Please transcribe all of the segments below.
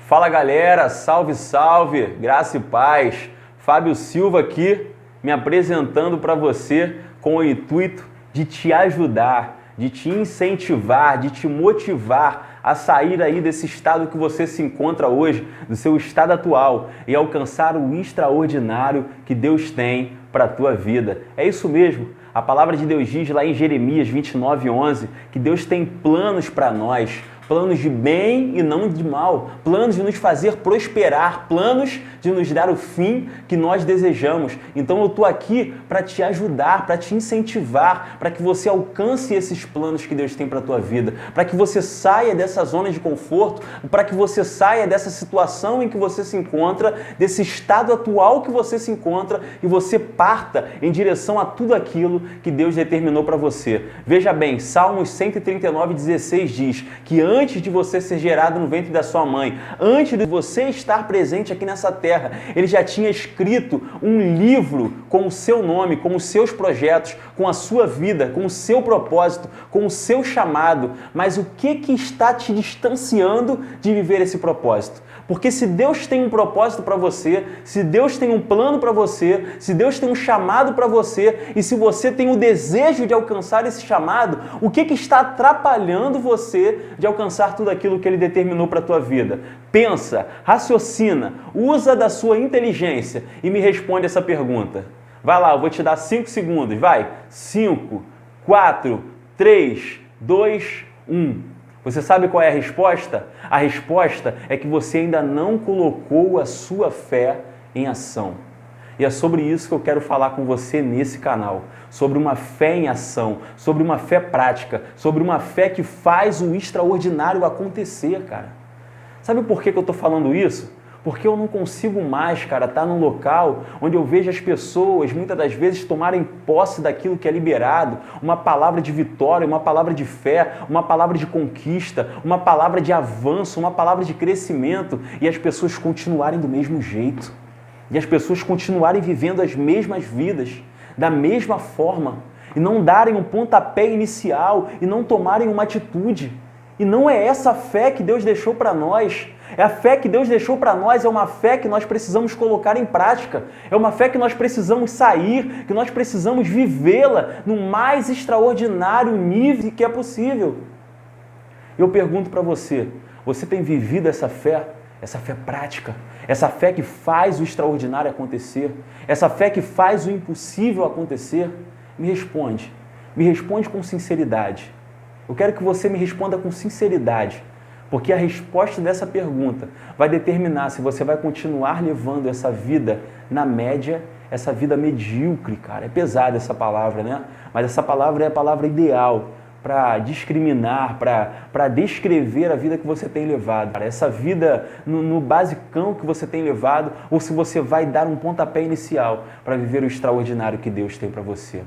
Fala galera, salve, salve, graça e paz. Fábio Silva aqui, me apresentando para você com o intuito de te ajudar, de te incentivar, de te motivar a sair aí desse estado que você se encontra hoje, do seu estado atual e alcançar o extraordinário que Deus tem para a tua vida. É isso mesmo. A palavra de Deus diz lá em Jeremias 29:11 que Deus tem planos para nós, planos de bem e não de mal, planos de nos fazer prosperar, planos de nos dar o fim que nós desejamos. Então eu estou aqui para te ajudar, para te incentivar, para que você alcance esses planos que Deus tem para a tua vida, para que você saia dessa zona de conforto, para que você saia dessa situação em que você se encontra, desse estado atual que você se encontra e você parta em direção a tudo aquilo que Deus determinou para você. Veja bem, Salmos 139:16 diz que antes de você ser gerado no ventre da sua mãe, antes de você estar presente aqui nessa terra, Ele já tinha escrito um livro com o seu nome, com os seus projetos, com a sua vida, com o seu propósito, com o seu chamado. Mas o que está te distanciando de viver esse propósito? Porque se Deus tem um propósito para você, se Deus tem um plano para você, se Deus tem um chamado para você e se você tem o desejo de alcançar esse chamado, o que está atrapalhando você de alcançar tudo aquilo que Ele determinou para a tua vida? Pensa, raciocina, usa da sua inteligência e me responde essa pergunta. Vai lá, eu vou te dar 5 segundos, vai. 5, 4, 3, 2, 1. Você sabe qual é a resposta? A resposta é que você ainda não colocou a sua fé em ação. E é sobre isso que eu quero falar com você nesse canal. Sobre uma fé em ação, sobre uma fé prática, sobre uma fé que faz o extraordinário acontecer, cara. Sabe por que eu estou falando isso? Porque eu não consigo mais, cara, estar num local onde eu vejo as pessoas, muitas das vezes, tomarem posse daquilo que é liberado, uma palavra de vitória, uma palavra de fé, uma palavra de conquista, uma palavra de avanço, uma palavra de crescimento, e as pessoas continuarem do mesmo jeito. E as pessoas continuarem vivendo as mesmas vidas, da mesma forma, e não darem um pontapé inicial, e não tomarem uma atitude. E não é essa a fé que Deus deixou para nós. É a fé que Deus deixou para nós, é uma fé que nós precisamos colocar em prática. É uma fé que nós precisamos sair, que nós precisamos vivê-la no mais extraordinário nível que é possível. Eu pergunto para você, você tem vivido essa fé prática? Essa fé que faz o extraordinário acontecer? Essa fé que faz o impossível acontecer? Me responde com sinceridade. Eu quero que você me responda com sinceridade, porque a resposta dessa pergunta vai determinar se você vai continuar levando essa vida na média, essa vida medíocre, cara. É pesada essa palavra, né? Mas essa palavra é a palavra ideal para discriminar, para descrever a vida que você tem levado. Essa vida no basicão que você tem levado, ou se você vai dar um pontapé inicial para viver o extraordinário que Deus tem para você.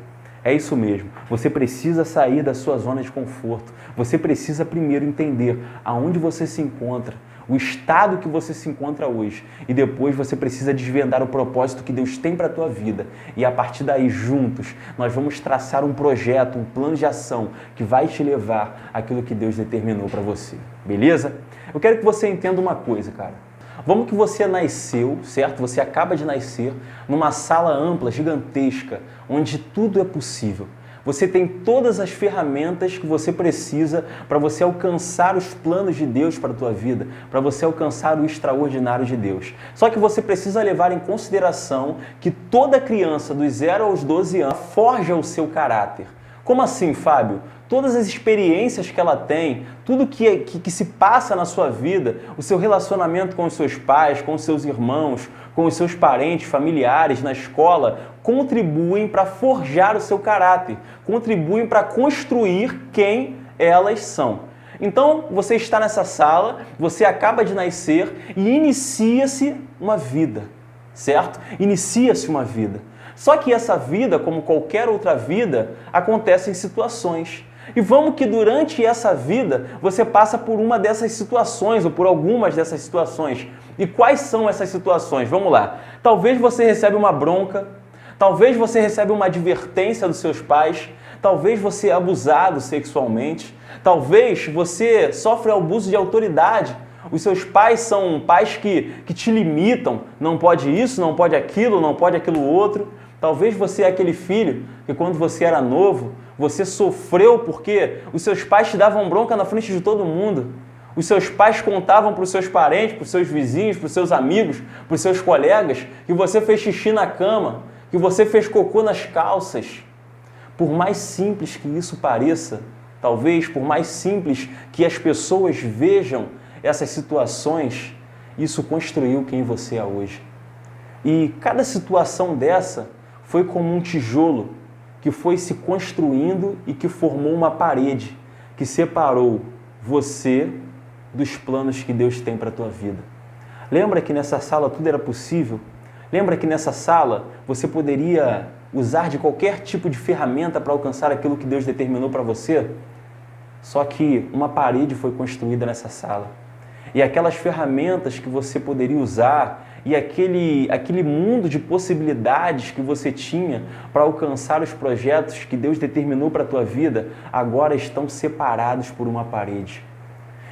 É isso mesmo, você precisa sair da sua zona de conforto, você precisa primeiro entender aonde você se encontra, o estado que você se encontra hoje, e depois você precisa desvendar o propósito que Deus tem para a tua vida, e a partir daí, juntos, nós vamos traçar um projeto, um plano de ação que vai te levar àquilo que Deus determinou para você, beleza? Eu quero que você entenda uma coisa, cara. Vamos que você nasceu, certo? Você acaba de nascer numa sala ampla, gigantesca, onde tudo é possível. Você tem todas as ferramentas que você precisa para você alcançar os planos de Deus para a tua vida, para você alcançar o extraordinário de Deus. Só que você precisa levar em consideração que toda criança dos 0 aos 12 anos forja o seu caráter. Como assim, Fábio? Todas as experiências que ela tem, tudo que se passa na sua vida, o seu relacionamento com os seus pais, com os seus irmãos, com os seus parentes, familiares, na escola, contribuem para forjar o seu caráter, contribuem para construir quem elas são. Então, você está nessa sala, você acaba de nascer e inicia-se uma vida, certo? Inicia-se uma vida. Só que essa vida, como qualquer outra vida, acontece em situações. E vamos que durante essa vida você passa por uma dessas situações ou por algumas dessas situações. E quais são essas situações? Vamos lá. Talvez você recebe uma bronca, talvez você recebe uma advertência dos seus pais, talvez você é abusado sexualmente, talvez você sofre abuso de autoridade Os seus pais são pais que te limitam, não pode isso, não pode aquilo outro. Talvez você é aquele filho que quando você era novo, você sofreu porque os seus pais te davam bronca na frente de todo mundo. Os seus pais contavam para os seus parentes, para os seus vizinhos, para os seus amigos, para os seus colegas que você fez xixi na cama, que você fez cocô nas calças. Por mais simples que isso pareça, talvez por mais simples que as pessoas vejam essas situações, isso construiu quem você é hoje. E cada situação dessa foi como um tijolo que foi se construindo e que formou uma parede que separou você dos planos que Deus tem para a tua vida. Lembra que nessa sala tudo era possível? Lembra que nessa sala você poderia usar de qualquer tipo de ferramenta para alcançar aquilo que Deus determinou para você? Só que uma parede foi construída nessa sala. E aquelas ferramentas que você poderia usar e aquele mundo de possibilidades que você tinha para alcançar os projetos que Deus determinou para a tua vida, agora estão separados por uma parede.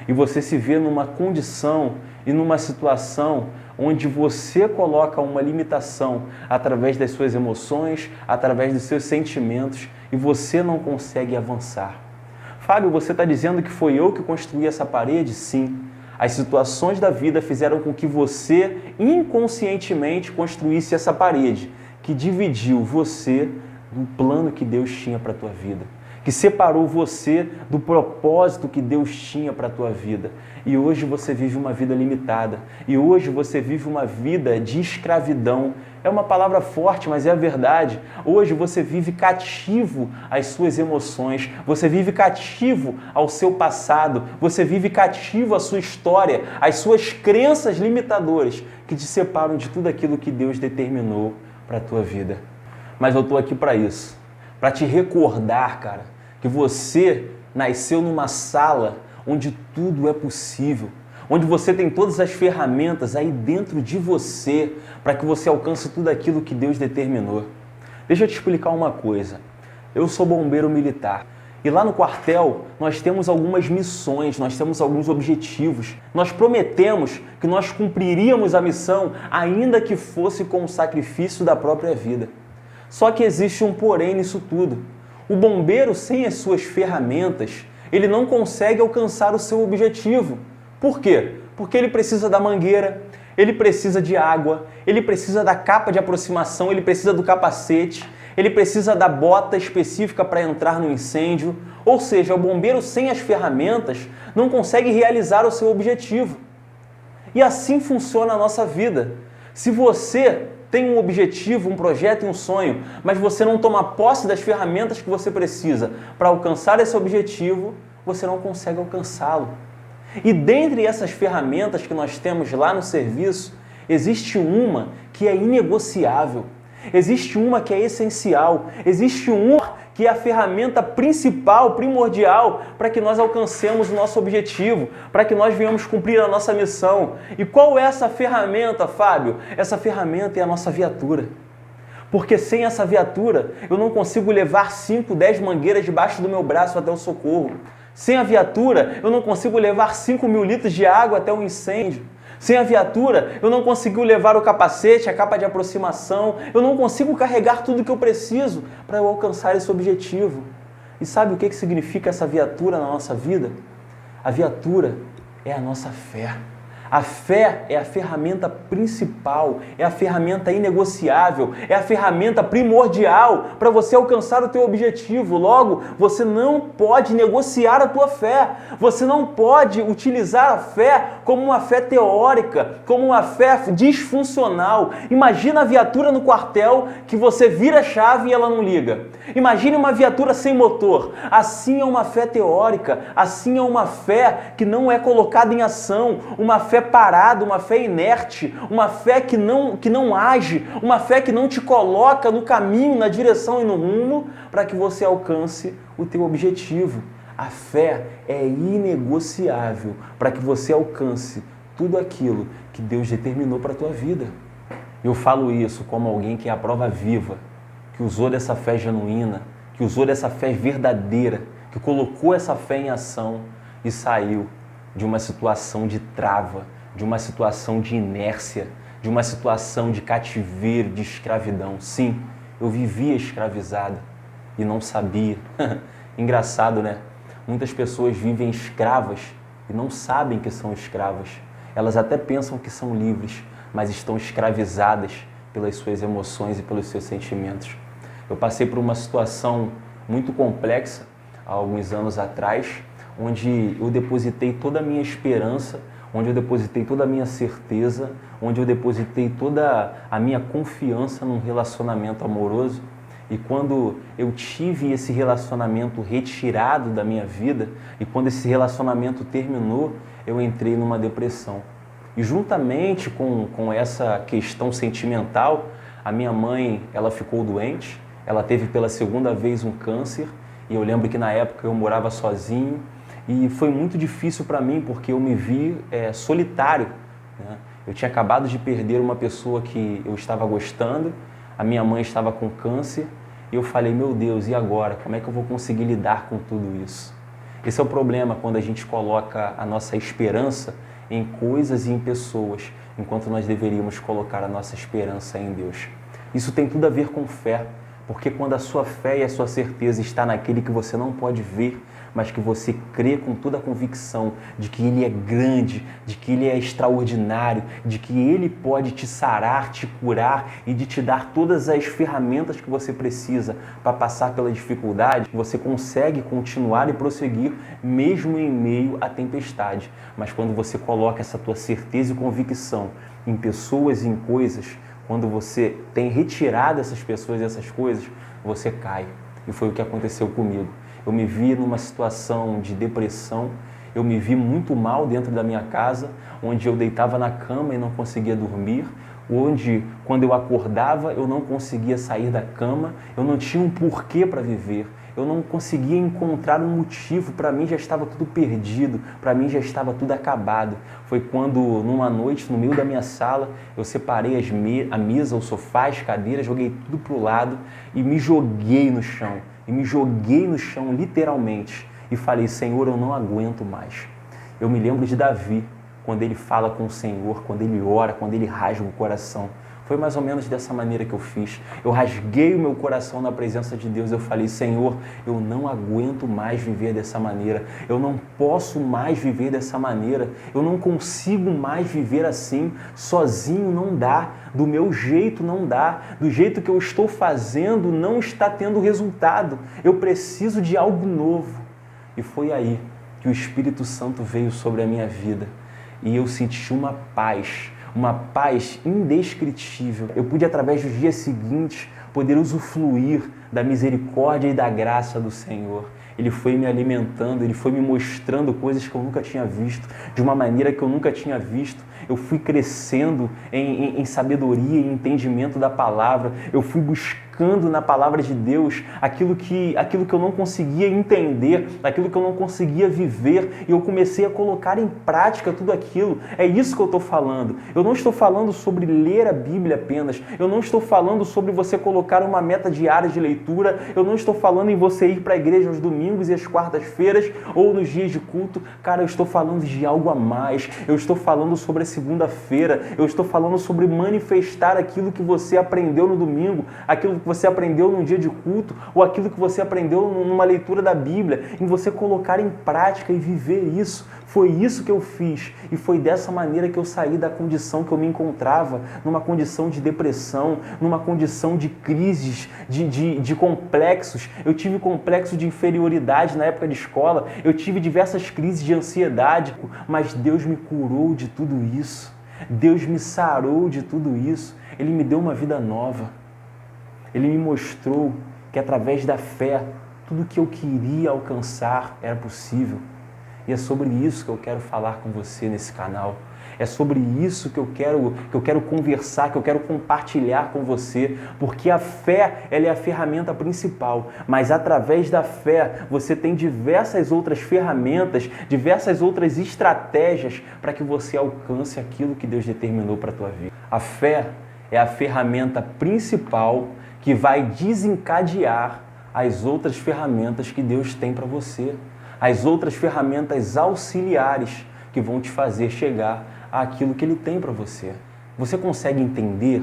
E você se vê numa condição e numa situação onde você coloca uma limitação através das suas emoções, através dos seus sentimentos, e você não consegue avançar. Fábio, você está dizendo que foi eu que construí essa parede? Sim. As situações da vida fizeram com que você inconscientemente construísse essa parede, que dividiu você do plano que Deus tinha para a tua vida, que separou você do propósito que Deus tinha para a tua vida. E hoje você vive uma vida limitada. E hoje você vive uma vida de escravidão. É uma palavra forte, mas é a verdade. Hoje você vive cativo às suas emoções. Você vive cativo ao seu passado. Você vive cativo à sua história, às suas crenças limitadoras que te separam de tudo aquilo que Deus determinou para a tua vida. Mas eu estou aqui para isso. Para te recordar, cara, que você nasceu numa sala onde tudo é possível, onde você tem todas as ferramentas aí dentro de você para que você alcance tudo aquilo que Deus determinou. Deixa eu te explicar uma coisa. Eu sou bombeiro militar e lá no quartel nós temos algumas missões, nós temos alguns objetivos. Nós prometemos que nós cumpriríamos a missão ainda que fosse com o sacrifício da própria vida. Só que existe um porém nisso tudo. O bombeiro, sem as suas ferramentas, ele não consegue alcançar o seu objetivo. Por quê? Porque ele precisa da mangueira, ele precisa de água, ele precisa da capa de aproximação, ele precisa do capacete, ele precisa da bota específica para entrar no incêndio. Ou seja, o bombeiro sem as ferramentas não consegue realizar o seu objetivo. E assim funciona a nossa vida. Se você tem um objetivo, um projeto e um sonho, mas você não toma posse das ferramentas que você precisa para alcançar esse objetivo, você não consegue alcançá-lo. E dentre essas ferramentas que nós temos lá no serviço, existe uma que é inegociável, existe uma que é essencial, existe uma que é a ferramenta principal, primordial, para que nós alcancemos o nosso objetivo, para que nós venhamos cumprir a nossa missão. E qual é essa ferramenta, Fábio? Essa ferramenta é a nossa viatura. Porque sem essa viatura, eu não consigo levar 5, 10 mangueiras debaixo do meu braço até o socorro. Sem a viatura, eu não consigo levar 5.000 litros de água até o incêndio. Sem a viatura, eu não consigo levar o capacete, a capa de aproximação, eu não consigo carregar tudo que eu preciso para eu alcançar esse objetivo. E sabe o que significa essa viatura na nossa vida? A viatura é a nossa fé. A fé é a ferramenta principal, é a ferramenta inegociável, é a ferramenta primordial para você alcançar o teu objetivo. Logo, você não pode negociar a tua fé. Você não pode utilizar a fé como uma fé teórica, como uma fé disfuncional. Imagina a viatura no quartel que você vira a chave e ela não liga. Imagine uma viatura sem motor. Assim é uma fé teórica, assim é uma fé que não é colocada em ação, uma fé parada, uma fé inerte, uma fé que não age, uma fé que não te coloca no caminho, na direção e no rumo para que você alcance o teu objetivo. A fé é inegociável para que você alcance tudo aquilo que Deus determinou para a tua vida. Eu falo isso como alguém que é a prova viva, que usou dessa fé genuína, que usou dessa fé verdadeira, que colocou essa fé em ação e saiu de uma situação de trava, de uma situação de inércia, de uma situação de cativeiro, de escravidão. Sim, eu vivia escravizado e não sabia. Engraçado, né? Muitas pessoas vivem escravas e não sabem que são escravas. Elas até pensam que são livres, mas estão escravizadas pelas suas emoções e pelos seus sentimentos. Eu passei por uma situação muito complexa há alguns anos atrás, onde eu depositei toda a minha esperança, onde eu depositei toda a minha certeza, onde eu depositei toda a minha confiança num relacionamento amoroso. E quando eu tive esse relacionamento retirado da minha vida, e quando esse relacionamento terminou, eu entrei numa depressão. E juntamente com essa questão sentimental, a minha mãe, ela ficou doente, ela teve pela segunda vez um câncer, e eu lembro que na época eu morava sozinho, e foi muito difícil para mim, porque eu me vi solitário, né? Eu tinha acabado de perder uma pessoa que eu estava gostando, a minha mãe estava com câncer, e eu falei, meu Deus, e agora? Como é que eu vou conseguir lidar com tudo isso? Esse é o problema quando a gente coloca a nossa esperança em coisas e em pessoas, enquanto nós deveríamos colocar a nossa esperança em Deus. Isso tem tudo a ver com fé, porque quando a sua fé e a sua certeza está naquele que você não pode ver, mas que você crê com toda a convicção de que Ele é grande, de que Ele é extraordinário, de que Ele pode te sarar, te curar e de te dar todas as ferramentas que você precisa para passar pela dificuldade, você consegue continuar e prosseguir mesmo em meio à tempestade. Mas quando você coloca essa tua certeza e convicção em pessoas e em coisas, quando você tem retirado essas pessoas e essas coisas, você cai. E foi o que aconteceu comigo. Eu me vi numa situação de depressão, eu me vi muito mal dentro da minha casa, onde eu deitava na cama e não conseguia dormir, onde quando eu acordava eu não conseguia sair da cama, eu não tinha um porquê para viver, eu não conseguia encontrar um motivo, para mim já estava tudo perdido, para mim já estava tudo acabado. Foi quando, numa noite, no meio da minha sala, eu separei a mesa, o sofá, as cadeiras, joguei tudo para o lado e me joguei no chão. E me joguei no chão, literalmente, e falei, Senhor, eu não aguento mais. Eu me lembro de Davi, quando ele fala com o Senhor, quando ele ora, quando ele rasga o coração. Foi mais ou menos dessa maneira que eu fiz. Eu rasguei o meu coração na presença de Deus. Eu falei, Senhor, eu não aguento mais viver dessa maneira. Eu não posso mais viver dessa maneira. Eu não consigo mais viver assim. Sozinho não dá. Do meu jeito não dá. Do jeito que eu estou fazendo não está tendo resultado. Eu preciso de algo novo. E foi aí que o Espírito Santo veio sobre a minha vida. E eu senti uma paz indescritível. Eu pude, através dos dias seguintes, poder usufruir da misericórdia e da graça do Senhor. Ele foi me alimentando, Ele foi me mostrando coisas que eu nunca tinha visto, de uma maneira que eu nunca tinha visto. Eu fui crescendo em sabedoria e entendimento da palavra. Eu fui buscando na palavra de Deus aquilo que eu não conseguia entender, aquilo que eu não conseguia viver, e eu comecei a colocar em prática tudo aquilo. É isso que eu estou falando. Eu não estou falando sobre ler a Bíblia apenas. Eu não estou falando sobre você colocar uma meta diária de leitura. Eu não estou falando em você ir para a igreja aos domingos e às quartas-feiras ou nos dias de culto. Cara, eu estou falando de algo a mais. Eu estou falando sobre a segunda-feira. Eu estou falando sobre manifestar aquilo que você aprendeu no domingo, aquilo que você aprendeu num dia de culto, ou aquilo que você aprendeu numa leitura da Bíblia, em você colocar em prática e viver isso. Foi isso que eu fiz, e foi dessa maneira que eu saí da condição que eu me encontrava, numa condição de depressão, numa condição de crises, de complexos. Eu tive complexo de inferioridade na época de escola, eu tive diversas crises de ansiedade, mas Deus me curou de tudo isso. Deus me sarou de tudo isso. Ele me deu uma vida nova. Ele me mostrou que através da fé, tudo que eu queria alcançar era possível. E é sobre isso que eu quero falar com você nesse canal. É sobre isso que eu quero conversar, que eu quero compartilhar com você, porque a fé, ela é a ferramenta principal, mas através da fé você tem diversas outras ferramentas, diversas outras estratégias para que você alcance aquilo que Deus determinou para a tua vida. A fé é a ferramenta principal que vai desencadear as outras ferramentas que Deus tem para você, as outras ferramentas auxiliares que vão te fazer chegar àquilo que Ele tem para você. Você consegue entender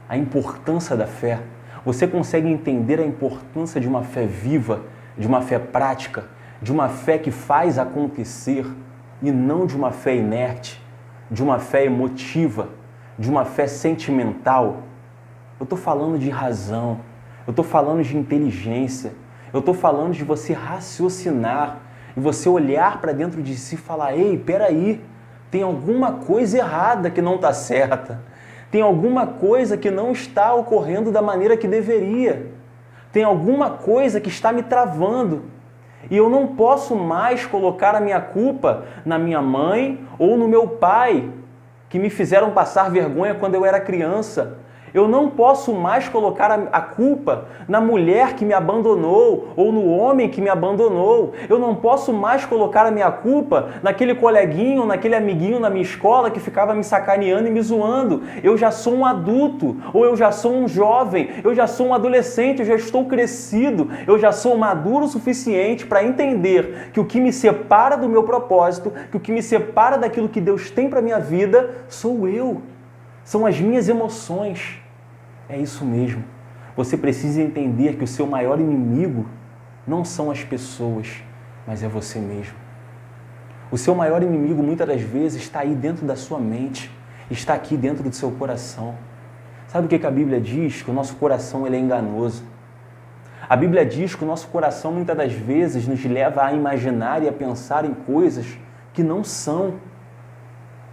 a importância da fé? Você consegue entender a importância de uma fé viva, de uma fé prática, de uma fé que faz acontecer e não de uma fé inerte, de uma fé emotiva, de uma fé sentimental? Eu estou falando de razão, eu estou falando de inteligência, eu estou falando de você raciocinar e você olhar para dentro de si e falar: ei, peraí, tem alguma coisa errada que não está certa. Tem alguma coisa que não está ocorrendo da maneira que deveria. Tem alguma coisa que está me travando. E eu não posso mais colocar a minha culpa na minha mãe ou no meu pai, que me fizeram passar vergonha quando eu era criança. Eu não posso mais colocar a culpa na mulher que me abandonou ou no homem que me abandonou. Eu não posso mais colocar a minha culpa naquele coleguinho, naquele amiguinho na minha escola que ficava me sacaneando e me zoando. Eu já sou um adulto, ou eu já sou um jovem, eu já sou um adolescente, eu já estou crescido, eu já sou maduro o suficiente para entender que o que me separa do meu propósito, que o que me separa daquilo que Deus tem para a minha vida, sou eu. São as minhas emoções. É isso mesmo. Você precisa entender que o seu maior inimigo não são as pessoas, mas é você mesmo. O seu maior inimigo, muitas das vezes, está aí dentro da sua mente, está aqui dentro do seu coração. Sabe o que a Bíblia diz? Que o nosso coração ele é enganoso. A Bíblia diz que o nosso coração, muitas das vezes, nos leva a imaginar e a pensar em coisas que não são,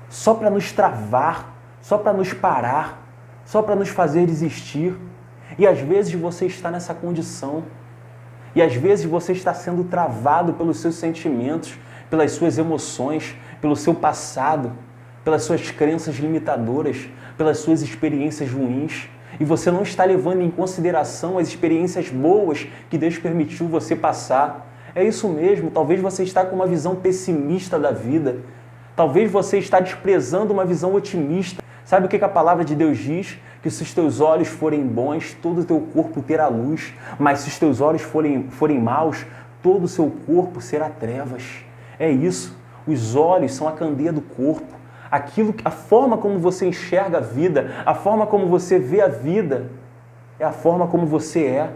só para nos travar, só para nos parar, só para nos fazer desistir. E às vezes você está nessa condição. E às vezes você está sendo travado pelos seus sentimentos, pelas suas emoções, pelo seu passado, pelas suas crenças limitadoras, pelas suas experiências ruins. E você não está levando em consideração as experiências boas que Deus permitiu você passar. É isso mesmo, talvez você está com uma visão pessimista da vida. Talvez você está desprezando uma visão otimista. Sabe o que a palavra de Deus diz? Que se os teus olhos forem bons, todo o teu corpo terá luz. Mas se os teus olhos forem maus, todo o seu corpo será trevas. É isso. Os olhos são a candeia do corpo. A forma como você enxerga a vida, a forma como você vê a vida, é a forma como você é.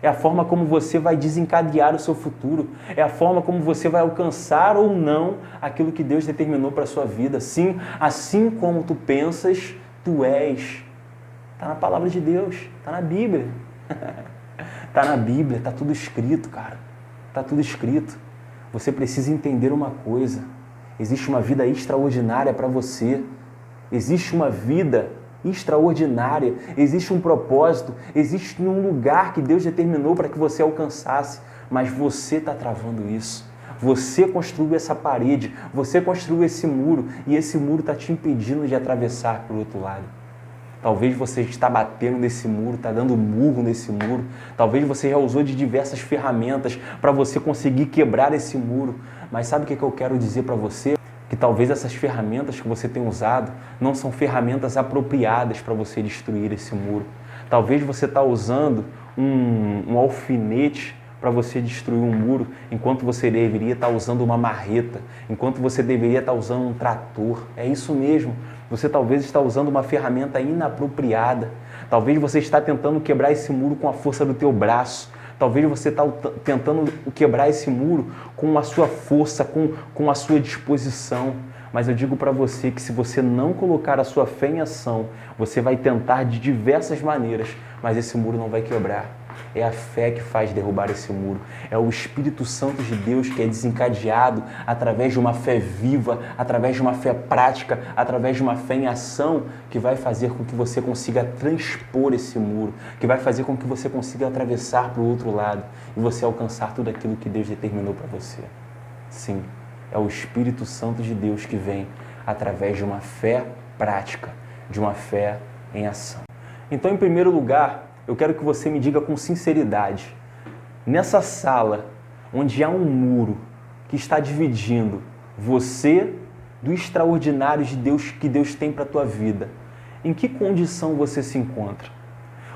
É a forma como você vai desencadear o seu futuro. É a forma como você vai alcançar ou não aquilo que Deus determinou para a sua vida. Sim, assim como tu pensas, tu és. Está na palavra de Deus, está na Bíblia. Está na Bíblia, está tudo escrito, cara. Está tudo escrito. Você precisa entender uma coisa. Existe uma vida extraordinária para você. Existe uma vida extraordinária, existe um propósito, existe um lugar que Deus determinou para que você alcançasse, mas você está travando isso. Você construiu essa parede, você construiu esse muro e esse muro está te impedindo de atravessar para o outro lado. Talvez você está batendo nesse muro, está dando murro nesse muro. Talvez você já usou de diversas ferramentas para você conseguir quebrar esse muro. Mas sabe o que eu quero dizer para você? Que talvez essas ferramentas que você tem usado não são ferramentas apropriadas para você destruir esse muro. Talvez você está usando um alfinete para você destruir um muro, enquanto você deveria estar usando uma marreta, enquanto você deveria estar usando um trator. É isso mesmo. Você talvez está usando uma ferramenta inapropriada. Talvez você está tentando quebrar esse muro com a força do teu braço. Talvez você está tentando quebrar esse muro com a sua força, com a sua disposição. Mas eu digo para você que se você não colocar a sua fé em ação, você vai tentar de diversas maneiras, mas esse muro não vai quebrar. É a fé que faz derrubar esse muro. É o Espírito Santo de Deus que é desencadeado através de uma fé viva, através de uma fé prática, através de uma fé em ação, que vai fazer com que você consiga transpor esse muro, que vai fazer com que você consiga atravessar para o outro lado e você alcançar tudo aquilo que Deus determinou para você. Sim, é o Espírito Santo de Deus que vem através de uma fé prática, de uma fé em ação. Então, em primeiro lugar, eu quero que você me diga com sinceridade, nessa sala onde há um muro que está dividindo você do extraordinário de Deus que Deus tem para a tua vida, em que condição você se encontra?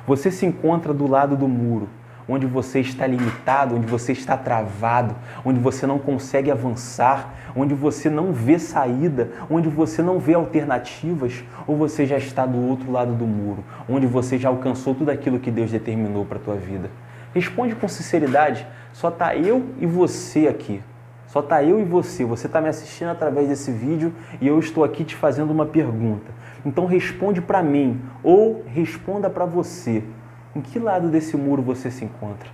Você se encontra do lado do muro, onde você está limitado, onde você está travado, onde você não consegue avançar, onde você não vê saída, onde você não vê alternativas, ou você já está do outro lado do muro, onde você já alcançou tudo aquilo que Deus determinou para a tua vida? Responde com sinceridade. Só está eu e você aqui. Só está eu e você. Você está me assistindo através desse vídeo e eu estou aqui te fazendo uma pergunta. Então responde para mim ou responda para você. Em que lado desse muro você se encontra?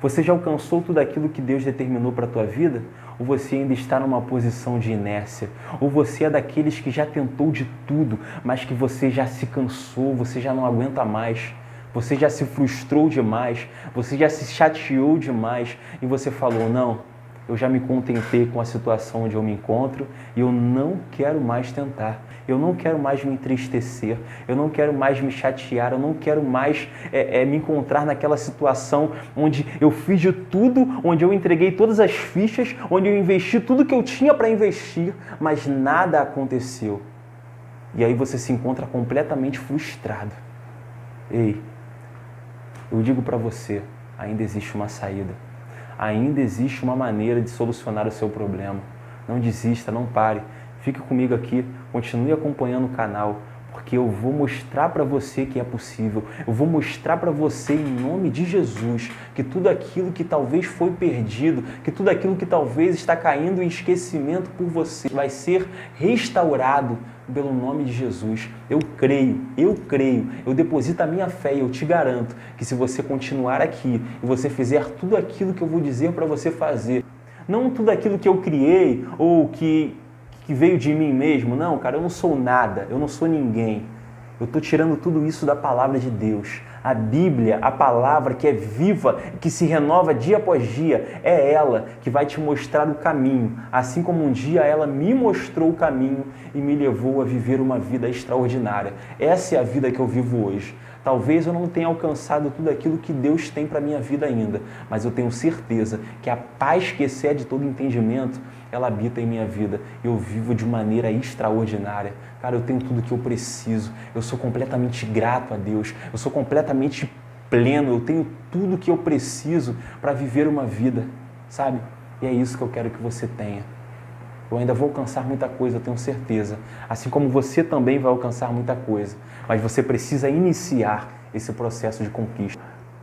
Você já alcançou tudo aquilo que Deus determinou para a tua vida? Ou você ainda está numa posição de inércia? Ou você é daqueles que já tentou de tudo, mas que você já se cansou, você já não aguenta mais? Você já se frustrou demais? Você já se chateou demais? E você falou, não, eu já me contentei com a situação onde eu me encontro e eu não quero mais tentar. Eu não quero mais me entristecer, eu não quero mais me chatear, eu não quero mais me encontrar naquela situação onde eu fiz de tudo, onde eu entreguei todas as fichas, onde eu investi tudo que eu tinha para investir, mas nada aconteceu. E aí você se encontra completamente frustrado. Ei, eu digo para você, ainda existe uma saída. Ainda existe uma maneira de solucionar o seu problema. Não desista, não pare. Fique comigo aqui, continue acompanhando o canal, porque eu vou mostrar para você que é possível. Eu vou mostrar para você, em nome de Jesus, que tudo aquilo que talvez foi perdido, que tudo aquilo que talvez está caindo em esquecimento por você, vai ser restaurado pelo nome de Jesus. Eu creio, eu deposito a minha fé e eu te garanto que se você continuar aqui e você fizer tudo aquilo que eu vou dizer para você fazer, não tudo aquilo que eu criei ou que veio de mim mesmo, não, cara, eu não sou nada, eu não sou ninguém. Eu estou tirando tudo isso da palavra de Deus. A Bíblia, a palavra que é viva, que se renova dia após dia, é ela que vai te mostrar o caminho. Assim como um dia ela me mostrou o caminho e me levou a viver uma vida extraordinária. Essa é a vida que eu vivo hoje. Talvez eu não tenha alcançado tudo aquilo que Deus tem para a minha vida ainda, mas eu tenho certeza que a paz que excede todo entendimento, ela habita em minha vida. Eu vivo de maneira extraordinária. Cara, eu tenho tudo que eu preciso. Eu sou completamente grato a Deus. Eu sou completamente pleno. Eu tenho tudo que eu preciso para viver uma vida, sabe? E é isso que eu quero que você tenha. Eu ainda vou alcançar muita coisa, eu tenho certeza. Assim como você também vai alcançar muita coisa. Mas você precisa iniciar esse processo de conquista.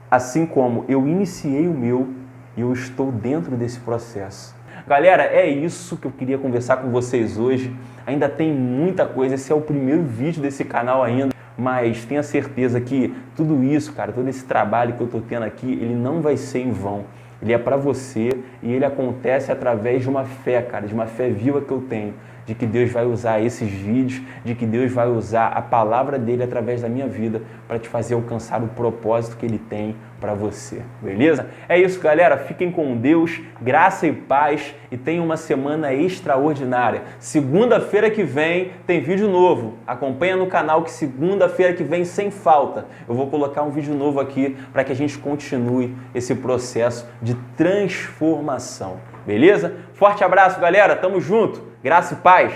Assim como eu iniciei o meu e eu estou dentro desse processo. Galera, é isso que eu queria conversar com vocês hoje. Ainda tem muita coisa, esse é o primeiro vídeo desse canal ainda. Mas tenha certeza que tudo isso, cara, todo esse trabalho que eu estou tendo aqui, ele não vai ser em vão. Ele é para você e ele acontece através de uma fé, cara, de uma fé viva que eu tenho, de que Deus vai usar esses vídeos, de que Deus vai usar a palavra dele através da minha vida para te fazer alcançar o propósito que ele tem para você, beleza? É isso, galera. Fiquem com Deus, graça e paz e tenham uma semana extraordinária. Segunda-feira que vem tem vídeo novo. Acompanha no canal que segunda-feira que vem, sem falta, eu vou colocar um vídeo novo aqui para que a gente continue esse processo de transformação, beleza? Forte abraço, galera. Tamo junto. Graça e paz.